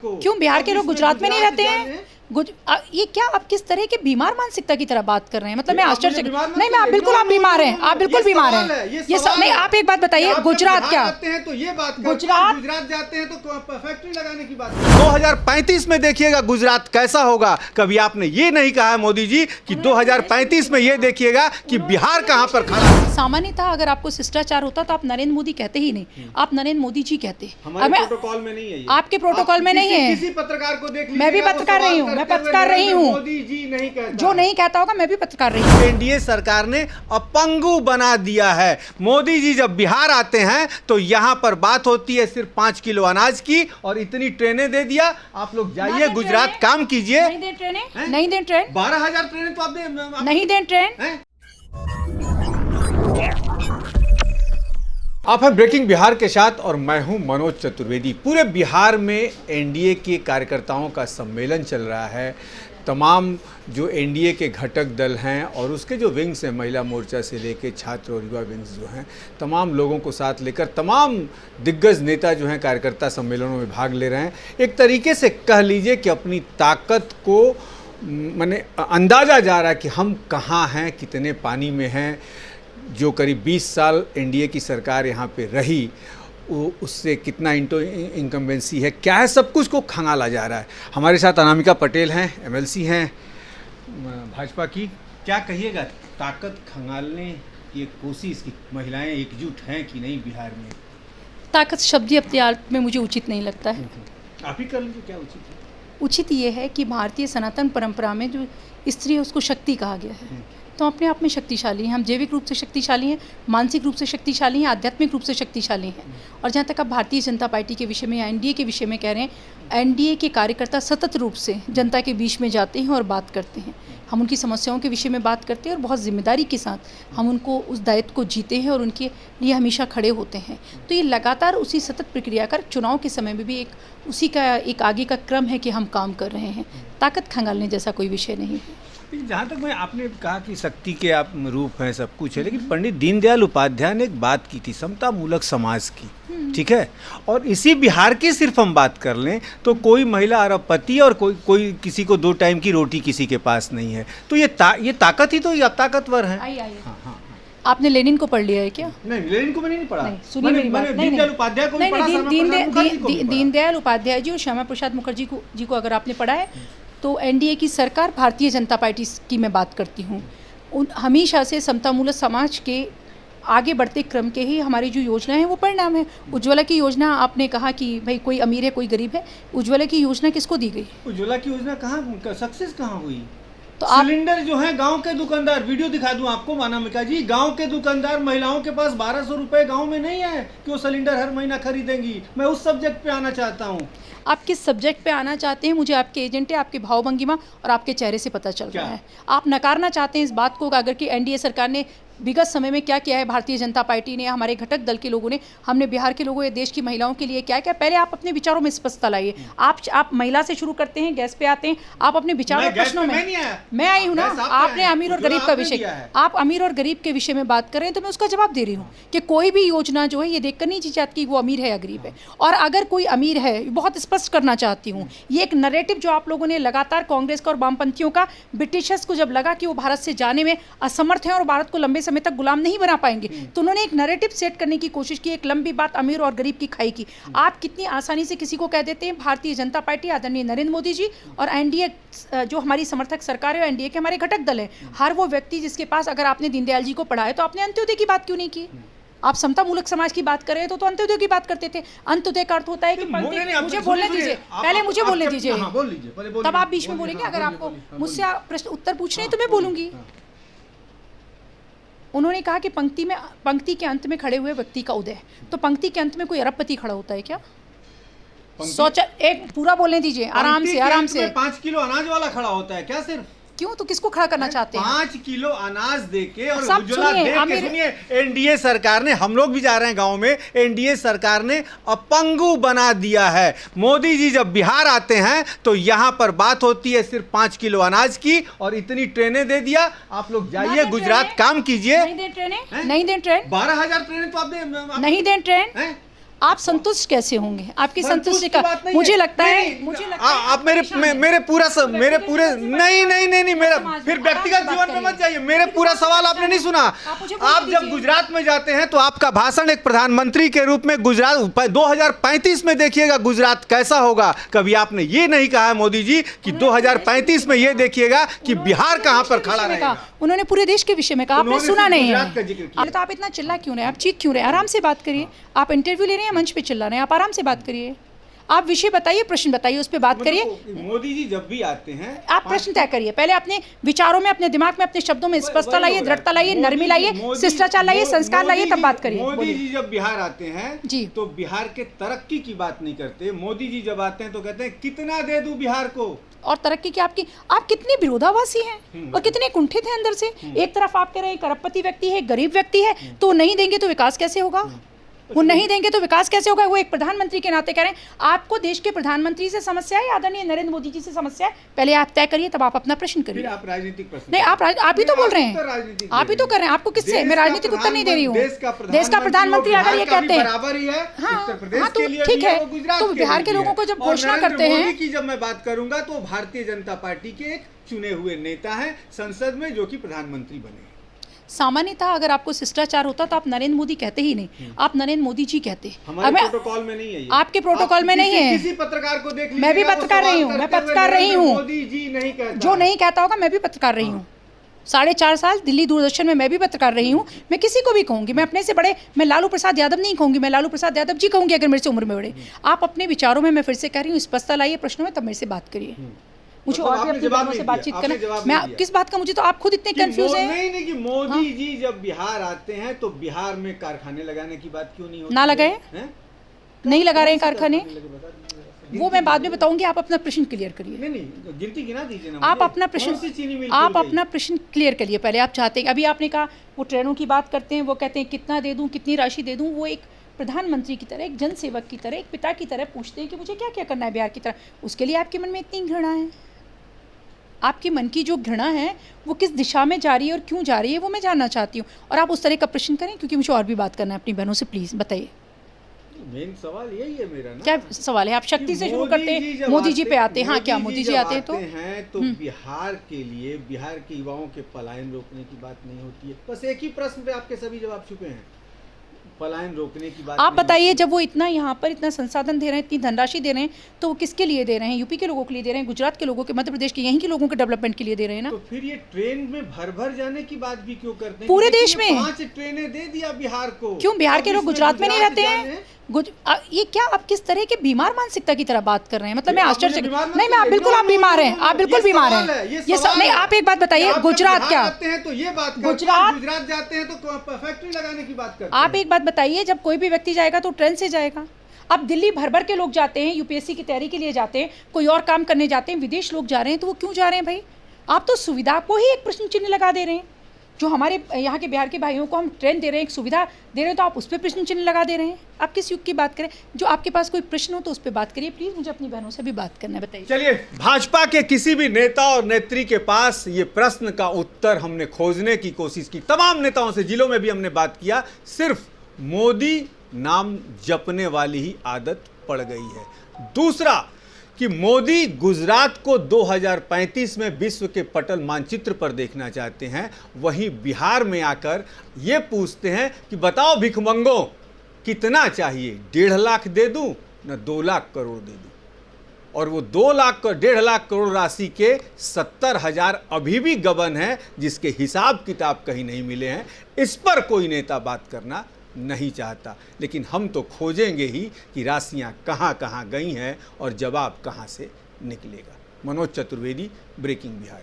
क्यों बिहार के लोग गुजरात में नहीं रहते हैं? ये क्या आप किस तरह के बीमार मानसिकता की तरह बात कर रहे हैं? मतलब मैं आश्चर्य नहीं, मैं आप बिल्कुल आप बीमार हैं, आप बिल्कुल बीमार हैं। ये सब नहीं, आप एक बात बताइए, गुजरात क्या हैं तो ये बात गुजरात जाते हैं तो फैक्ट्री लगाने की बात 2035 में देखिएगा गुजरात कैसा होगा। कभी आपने ये नहीं कहा है मोदी जी कि 2035 में ये देखिएगा कि बिहार कहां पर खड़ा है। सामान्यतः अगर आपको शिष्टाचार होता तो आप नरेंद्र मोदी कहते ही नहीं, आप नरेंद्र मोदी जी कहते। हमारे प्रोटोकॉल में नहीं है, आपके प्रोटोकॉल में नहीं है। किसी पत्रकार को देख मैं भी पत्रकार रही हूँ, मैं पत्रकार रही हूँ। मोदी जी नहीं कहता, जो नहीं कहता होगा मैं भी पत्रकार रही हूँ। एनडीए सरकार ने अपंगु बना दिया है। मोदी जी जब बिहार आते हैं तो यहाँ पर बात होती है सिर्फ 5 किलो अनाज की और इतनी ट्रेनें दे दिया। आप लोग जाइए गुजरात काम कीजिए। नहीं दें ट्रेनें, नहीं दें ट्रेन, 12,000 ट्रेनें तो आप नहीं दें ट्रेन। आप हैं ब्रेकिंग बिहार के साथ और मैं हूं मनोज चतुर्वेदी। पूरे बिहार में एनडीए के कार्यकर्ताओं का सम्मेलन चल रहा है। तमाम जो एनडीए के घटक दल हैं और उसके जो विंग्स हैं, महिला मोर्चा से लेकर छात्र और युवा विंग्स जो हैं, तमाम लोगों को साथ लेकर तमाम दिग्गज नेता जो हैं कार्यकर्ता सम्मेलनों में भाग ले रहे हैं। एक तरीके से कह लीजिए कि अपनी ताकत को माने अंदाज़ा जा रहा है कि हम कहाँ हैं, कितने पानी में हैं। जो करीब 20 साल एनडीए की सरकार यहाँ पे रही, उससे कितना इनकम्बेंसी है, क्या है, सब कुछ को खंगाला जा रहा है। हमारे साथ अनामिका पटेल हैं, एमएलसी हैं भाजपा की। क्या कहिएगा, ताकत खंगालने की कोशिश की महिलाएं एकजुट हैं कि नहीं बिहार में? ताकत शब्द ही अपने आप में मुझे उचित नहीं लगता है। आप ही कर लीजिए, क्या उचित है? उचित ये है कि भारतीय सनातन परंपरा में जो स्त्री है उसको शक्ति कहा गया है, तो अपने आप में शक्तिशाली हैं। हम जैविक रूप से शक्तिशाली हैं, मानसिक रूप से शक्तिशाली हैं, आध्यात्मिक रूप से शक्तिशाली हैं। और जहाँ तक आप भारतीय जनता पार्टी के विषय में या एनडीए के विषय में कह रहे हैं, एनडीए के कार्यकर्ता सतत रूप से जनता के बीच में जाते हैं और बात करते हैं। हम उनकी समस्याओं के विषय में बात करते हैं और बहुत जिम्मेदारी के साथ हम उनको उस दायित्व को जीते हैं और उनके लिए हमेशा खड़े होते हैं। तो ये लगातार उसी सतत प्रक्रिया का चुनाव के समय में भी एक उसी का एक आगे का क्रम है कि हम काम कर रहे हैं। ताकत खंगालने जैसा कोई विषय नहीं है। जहाँ तक मैं, आपने कहा कि शक्ति के आप रूप हैं, सब कुछ है, लेकिन पंडित दीनदयाल उपाध्याय ने एक बात की थी समता मूलक समाज की, ठीक है। और इसी बिहार की सिर्फ हम बात कर लें तो कोई महिला अरबपति और कोई किसी को 2 टाइम की रोटी किसी के पास नहीं है। तो ये ताकत ही तो ये ताकतवर है। हाँ। आपने लेनिन को पढ़ लिया है क्या? नहीं, लेनिन को मैंने नहीं पढ़ा। सुनिए मेरी बात। दीनदयाल उपाध्याय को भी पढ़ा, दीनदयाल उपाध्याय जी और श्यामा प्रसाद मुखर्जी को अगर आपने पढ़ा है तो एनडीए की सरकार, भारतीय जनता पार्टी की मैं बात करती हूँ, हमेशा से समतामूलक समाज के आगे बढ़ते क्रम के ही हमारी जो योजना है वो परिणाम है। उज्ज्वला की योजना, आपने कहा कि भाई कोई अमीर है कोई गरीब है, उज्ज्वला की योजना किसको दी गई? उज्ज्वला की योजना कहाँ सक्सेस कहाँ हुई? तो सिलेंडर जो है गांव के दुकानदार, वीडियो दिखा दूं आपको अनामिका जी, गांव के दुकानदार महिलाओं के पास 1200 रुपए गांव में नहीं है कि वो सिलेंडर हर महीना खरीदेंगी। मैं उस सब्जेक्ट पे आना चाहता हूं। आप किस सब्जेक्ट पे आना चाहते हैं? मुझे आपके एजेंट है, आपके भाव भंगिमा और आपके चेहरे से पता चल रहा है। आप नकारना चाहते हैं इस बात को अगर कि एनडीए सरकार ने विगत समय में क्या किया है, भारतीय जनता पार्टी ने, हमारे घटक दल के लोगों ने, हमने बिहार के लोगों या देश की महिलाओं के लिए क्या किया। पहले आप अपने विचारों में स्पष्टता लाइए। आप महिला से शुरू करते हैं, गैस पे आते हैं, आप अपने विचारों प्रश्नों में। मैं आई हूँ ना, आपने अमीर और गरीब का विषय, आप अमीर और गरीब के विषय में बात कर रहे हैं तो मैं उसका जवाब दे रही हूँ कि कोई भी योजना जो है ये देखकर नहीं जी चाहती कि वो अमीर है या गरीब है। और अगर कोई अमीर है, बहुत स्पष्ट करना चाहती हूँ, ये एक नैरेटिव जो आप लोगों ने लगातार कांग्रेस का और वामपंथियों का, ब्रिटिशर्स को जब लगा कि वो भारत से जाने में असमर्थ हैं और भारत को लंबे समय तक गुलाम नहीं बना पाएंगे, तो उन्होंने एक नैरेटिव सेट करने की कोशिश की, एक लंबी बात अमीर और गरीब की खाई की। आप कितनी आसानी से किसी को कह देते हैं भारतीय जनता पार्टी, आदरणीय नरेंद्र मोदी जी और एनडीए जो हमारी समर्थक सरकार है, एनडीए के हमारे घटक दल है, हर वो व्यक्ति जिसके पास, अगर आपने दीनदयाल जी को पढ़ा है तो आपने अंत्योदय की बात क्यों नहीं की? आप समता मूलक समाज की बात कर रहे हैं तो अंत्योदय की बात करते थे। अंत्योदय का अर्थ होता है कि मुझे बोलने दीजिए, पहले मुझे बोलने दीजिए, तब आप बीच में बोलेंगे। अगर आपको मुझसे प्रश्न उत्तर पूछने हैं तो मैं बोलूंगी। उन्होंने कहा कि पंक्ति के अंत में खड़े हुए व्यक्ति का उदय, तो पंक्ति के अंत में कोई अरबपति खड़ा होता है क्या? सोचा, एक पूरा बोलने दीजिए, आराम से 5 किलो अनाज वाला खड़ा होता है क्या? सिर्फ क्यों? तो किसको खड़ा करना चाहते हैं? 5 किलो अनाज देके और उज्ज्वला देके। सुनिए, एनडीए सरकार ने, हम लोग भी जा रहे हैं गांव में, एनडीए सरकार ने अपंगु बना दिया है। मोदी जी जब बिहार आते हैं तो यहाँ पर बात होती है सिर्फ 5 किलो अनाज की और इतनी ट्रेनें दे दिया। आप लोग जाइए गुजरात काम कीजिए। नहीं दें ट्रेन, 12,000 ट्रेनें तो आप नहीं दें ट्रेन। आप संतुष्ट कैसे होंगे? आपकी संतुष्टि का मुझे लगता है आप मेरे पूरे नहीं मेरा फिर व्यक्तिगत जीवन में मत जाइए। मेरे पूरा सवाल आपने नहीं सुना। आप जब गुजरात में जाते हैं तो आपका भाषण एक प्रधानमंत्री के रूप में गुजरात 2035 में देखिएगा गुजरात कैसा होगा। कभी आपने ये नहीं कहा है मोदी जी कि 2035 में ये देखिएगा कि बिहार कहां पर खड़ा रहेगा। उन्होंने पूरे देश के विषय में कहा, आपने सुना नहीं है। तो आप इतना चिल्ला क्यों रहे? आप चीख क्यों रहे? आराम से बात करिए। आप इंटरव्यू ले रहे हैं, मंच पे चिल्ला रहे हैं, आप आराम से बात करिए। आप विषय बताइए, प्रश्न बताइए, उस पर बात करिए। मोदी जी जब भी आते हैं आप प्रश्न तय करिए। पहले अपने विचारों में, अपने दिमाग में, अपने शब्दों में स्पष्टता लाइए, दृढ़ता लाइए, नरमी लाइए, शिष्टाचार लाइए, संस्कार लाइए, तब बात करिए। मोदी जी जब बिहार आते हैं जी तो बिहार के तरक्की की बात नहीं करते। मोदी जी जब आते हैं तो कहते हैं कितना दे दूं बिहार को। और तरक्की की आपकी, आप कितने विरोधाभासी हैं और कितने कुंठित हैं अंदर से। एक तरफ आप कह रहे हैं करोड़पति व्यक्ति है, गरीब व्यक्ति है, तो नहीं देंगे तो विकास कैसे होगा? वो नहीं देंगे तो विकास कैसे होगा? वो एक प्रधानमंत्री के नाते कह रहे हैं। आपको देश के प्रधानमंत्री से समस्या है, आदरणीय नरेंद्र मोदी जी से समस्या है? पहले आप तय करिए, तब आप अपना प्रश्न करिए। आप राजनीतिक प्रश्न नहीं, आप ही तो बोल रहे हैं, आप ही तो कर रहे हैं। आपको किससे? मैं राजनीतिक उत्तर नहीं दे रही हूँ। देश का प्रधानमंत्री अगर ये कहते हैं बराबर ही है, हाँ तो ठीक है। तो बिहार के लोगों को जब घोषणा करते हैं की जब मैं बात करूंगा तो भारतीय जनता पार्टी के एक चुने हुए नेता हैं संसद में जो कि प्रधानमंत्री बने। सामान्यतः अगर आपको शिष्टाचार होता तो आप नरेंद्र मोदी कहते ही नहीं, आप नरेंद्र मोदी जी कहते। हमारे प्रोटोकॉल में नहीं है ये। आपके प्रोटोकॉल में नहीं है। किसी पत्रकार को देख लीजिए, मैं भी पत्रकार रही हूँ, मैं पत्रकार रही हूँ। मोदी जी नहीं कहता, जो नहीं कहता होगा, मैं भी पत्रकार रही हूँ। 4.5 साल दिल्ली दूरदर्शन में मैं भी पत्रकार रही हूँ। मैं किसी को भी कहूँगी, मैं अपने से बड़े, मैं लालू प्रसाद यादव नहीं कहूँगी, मैं लालू प्रसाद यादव जी कहूँगी अगर मेरे से उम्र में बड़े। आप अपने विचारों में, मैं फिर से कह रही हूँ, स्पष्टता लाइए प्रश्नों में, तब मेरे से बात करिए। मुझे और भी अपने बहनों से बातचीत करना। मैं किस बात का, मुझे तो आप खुद इतने कंफ्यूज हैं। नहीं कि मोदी जी जब बिहार आते हैं तो बिहार में कारखाने लगाने की बात क्यों नहीं होती? ना लगाए, नहीं लगा रहे हैं कारखाने, वो मैं बाद में बताऊंगी। आप अपना प्रश्न क्लियर करिए। नहीं गिनती गिना दीजिए ना। आप अपना प्रश्न क्लियर करिए पहले। आप चाहते हैं, अभी आपने कहा वो ट्रेनों की बात करते हैं, वो कहते हैं कितना दे दूं, कितनी राशि दे दूं। वो एक प्रधानमंत्री की तरह, एक जनसेवक की तरह, एक पिता की तरह पूछते हैं कि मुझे क्या क्या करना है बिहार की तरह। उसके लिए आपके मन में इतनी घृणा है? आपके मन की जो घृणा है वो किस दिशा में जा रही है और क्यों जा रही है, वो मैं जानना चाहती हूँ। और आप उस तरह का प्रश्न करें, क्योंकि मुझे और भी बात करना है अपनी बहनों से। प्लीज़ बताइए। मेन सवाल यही है मेरा ना। क्या सवाल है? आप शक्ति से शुरू करते हैं, मोदी जी पे आते हैं। हाँ, क्या मोदी जी आते हैं तो बिहार के लिए, बिहार के युवाओं के पलायन रोकने की बात नहीं होती है। बस एक ही प्रश्न पे आपके सभी जवाब छुपे हैं, पलायन रोकने की बात। आप बताइए, जब वो इतना यहाँ पर इतना संसाधन दे रहे हैं, इतनी धनराशि दे रहे हैं, तो वो किसके लिए दे रहे हैं? यूपी के लोगों के लिए दे रहे हैं, गुजरात के लोगों के, मध्य प्रदेश के, यहीं के लोगों के डेवलपमेंट के लिए दे रहे हैं ना। तो फिर ये ट्रेन में भर भर जाने की बात भी क्यों करते हैं? पूरे देश में 5 ट्रेनें दे दिया बिहार को। क्यों बिहार के लोग गुजरात में नहीं रहते हैं? ये क्या आप किस तरह के बीमार मानसिकता की तरह बात कर रहे हैं? मतलब मैं आश्चर्य नहीं, मैं आप बिल्कुल, आप बीमार हैं, आप बिल्कुल बीमार हैं। ये सब नहीं। आप एक बात बताइए, गुजरात क्या, तो ये बात गुजरात जाते हैं तो फैक्ट्री लगाने की बात करते हैं। आप एक बात बताइए, जब कोई भी व्यक्ति जाएगा तो ट्रेन से जाएगा। अब दिल्ली भर भर के लोग जाते हैं, यूपीएससी की तैयारी के लिए जाते हैं, कोई और काम करने जाते हैं, विदेश लोग जा रहे हैं, तो वो क्यों जा रहे हैं भाई? आप तो सुविधा को ही एक प्रश्न चिन्ह लगा दे रहे हैं। जो हमारे यहाँ के बिहार के भाइयों को हम ट्रेन दे रहे हैं, एक सुविधा दे रहे हैं, तो आप उस पर प्रश्न चिन्ह लगा दे रहे हैं। आप किस युग की बात करें? जो आपके पास कोई प्रश्न हो तो उस पर बात करिए प्लीज़। मुझे अपनी बहनों से भी बात करना है, बताइए। चलिए, भाजपा के किसी भी नेता और नेत्री के पास ये प्रश्न का उत्तर हमने खोजने की कोशिश की। तमाम नेताओं से, जिलों में भी हमने बात किया, सिर्फ मोदी नाम जपने वाली ही आदत पड़ गई है। दूसरा कि मोदी गुजरात को 2035 में विश्व के पटल मानचित्र पर देखना चाहते हैं, वहीं बिहार में आकर ये पूछते हैं कि बताओ भिखमंगो कितना चाहिए, 1.5 लाख दे दूं न 2 लाख करोड़ दे दूं। और वो 1.5 लाख करोड़ राशि के 70,000 अभी भी गबन है, जिसके हिसाब किताब कहीं नहीं मिले हैं। इस पर कोई नेता बात करना नहीं चाहता, लेकिन हम तो खोजेंगे ही कि राशियां कहां कहां गई हैं और जवाब कहां से निकलेगा। मनोज चतुर्वेदी, ब्रेकिंग बिहार।